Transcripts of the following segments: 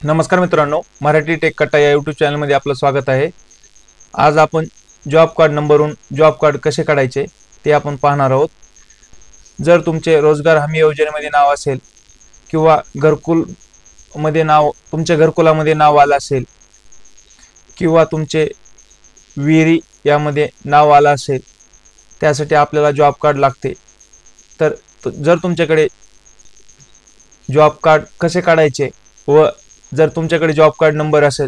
नमस्कार मित्रांनो, मराठी टेक कट्टा या यूट्यूब चॅनलमध्ये आपलं स्वागत आहे। आज आपण जॉब कार्ड नंबरवरून जॉब कार्ड कसे काढायचे ते आपण पाहणार आहोत। जर तुमचे रोजगार हमी योजनेमध्ये नाव असेल किंवा घरकुल मध्ये नाव तुमच्या घरकुलामध्ये नाव आलं असेल किंवा तुमचे विहिरी यामध्ये नाव आलं असेल, त्यासाठी आपल्याला जॉब कार्ड लागते। तर जर तुमच्याकडे जॉब कार्ड कसे काढायचे व जर तुमच्याकडे जॉब कार्ड नंबर असेल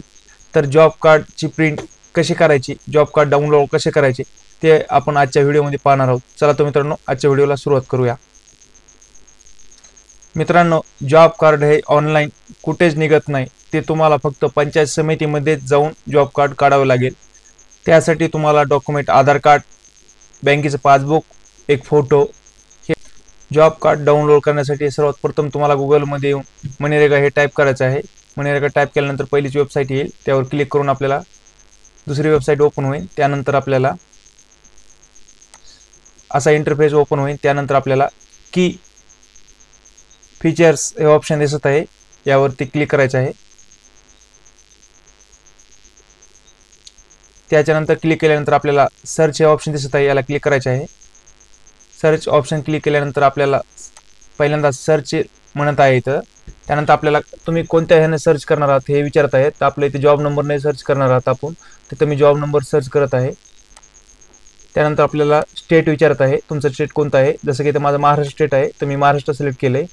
तर जॉब कार्डची प्रिंट कशी करायची, जॉब कार्ड डाउनलोड कसे करायचे ते आपण आजच्या व्हिडिओमध्ये पाहणार आहोत। चला तर मित्रांनो, आजच्या व्हिडिओला सुरुवात करूया। मित्रांनो, जॉब कार्ड हे ऑनलाईन कुठेच निघत नाही, ते तुम्हाला फक्त पंचायत समितीमध्ये जाऊन जॉब कार्ड काढावे लागेल। त्यासाठी तुम्हाला डॉक्युमेंट आधार कार्ड, बँकेचं पासबुक, एक फोटो। हे जॉब कार्ड डाउनलोड करण्यासाठी सर्वात प्रथम तुम्हाला गुगलमध्ये येऊन मनरेगा हे टाईप करायचं आहे। मनरेगा टाईप केल्यानंतर पहिलीच वेबसाईट येईल, त्यावर क्लिक करून आपल्याला दुसरी वेबसाईट ओपन होईल। त्यानंतर आपल्याला असा इंटरफेस ओपन होईल। त्यानंतर आपल्याला की फीचर्स हे ऑप्शन दिसत आहे, यावरती क्लिक करायचं आहे। त्याच्यानंतर क्लिक केल्यानंतर आपल्याला सर्च हे ऑप्शन दिसत आहे, याला क्लिक करायचे आहे। सर्च ऑप्शन क्लिक केल्यानंतर आपल्याला पहिल्यांदा सर्च म्हणत आहे इथं। त्यानंतर आपल्याला तुम्ही कोणत्या ह्याने सर्च करणार आहात हे विचारत आहे। तर आपल्या इथे जॉब नंबरने सर्च करणार आहात आपण, तिथं मी जॉब नंबर सर्च करत आहे। त्यानंतर आपल्याला स्टेट विचारत आहे, तुमचं स्टेट कोणतं आहे। जसं की इथं माझं महाराष्ट्र स्टेट आहे, तर मी महाराष्ट्र सिलेक्ट केलंय।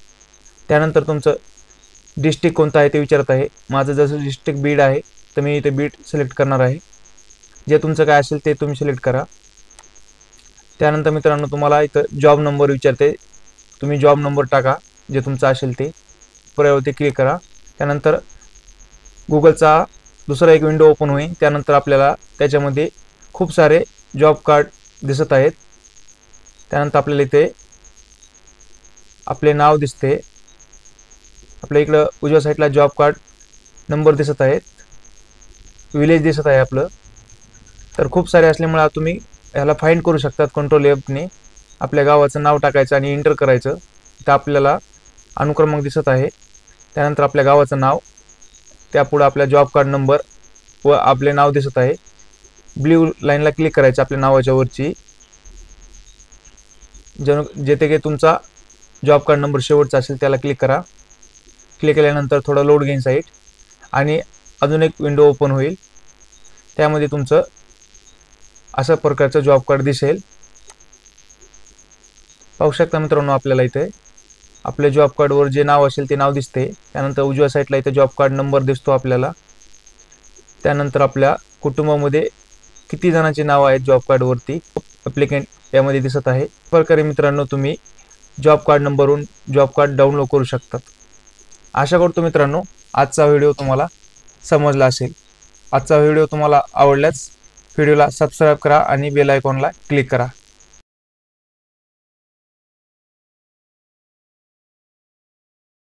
त्यानंतर तुमचं डिस्ट्रिक्ट कोणतं आहे ते विचारत आहे। माझं जसं डिस्ट्रिक्ट बीड आहे, तर मी इथे बीड सिलेक्ट करणार आहे। जे तुमचं काय असेल ते तुम्ही सिलेक्ट करा। त्यानंतर मित्रांनो, तुम्हाला इथं जॉब नंबर विचारते, तुम्ही जॉब नंबर टाका जे तुमचं असेल ते, पर्यावरती क्लिक करा। त्यानंतर गुगलचा दुसरा एक विंडो ओपन होईल। त्यानंतर आपल्याला त्याच्यामध्ये खूप सारे जॉब कार्ड दिसत आहेत। त्यानंतर आपल्याला इथे आपले नाव दिसते, आपल्या इकडं उजव्या साईडला जॉब कार्ड नंबर दिसत आहेत, विलेज दिसत आहे आपलं। तर खूप सारे असल्यामुळे तुम्ही ह्याला फाइंड करू शकतात। कंट्रोल F ने आपल्या गावाचं नाव टाकायचं आणि एंटर करायचं। तर आपल्याला अनुक्रमांक दिसत आहे, त्यानंतर आपल्या गावाचं नाव, त्यापुढे आपल्या जॉब कार्ड नंबर व आपले नाव दिसत आहे। ब्ल्यू लाईनला क्लिक करायचं आपल्या नावाच्या वरची, जेथे की तुमचा जॉब कार्ड नंबर शेवटचा असेल त्याला क्लिक करा। क्लिक केल्यानंतर थोडं लोड घेईन साईट आणि अजून एक विंडो ओपन होईल, त्यामध्ये तुमचं अशा प्रकारचं जॉब कार्ड दिसेल। पाहू शकता मित्रांनो, आपल्याला इथे आपल्या जॉब कार्डवर जे नाव असेल ते नाव दिसते। त्यानंतर उजव्या साईडला इथे जॉब कार्ड नंबर दिसतो आपल्याला। त्यानंतर आपल्या कुटुंबामध्ये किती जणांची नाव आहेत जॉब कार्डवरती, ॲप्लिकंट यामध्ये दिसत आहे। प्रकारे मित्रांनो, तुम्ही जॉब कार्ड नंबरवरून जॉब कार्ड डाउनलोड करू शकतात। आशा करतो मित्रांनो आजचा व्हिडिओ तुम्हाला समजला असेल। आजचा व्हिडिओ तुम्हाला आवडल्यास व्हिडिओला सबस्क्राईब करा आणि बेल आयकॉनला क्लिक करा।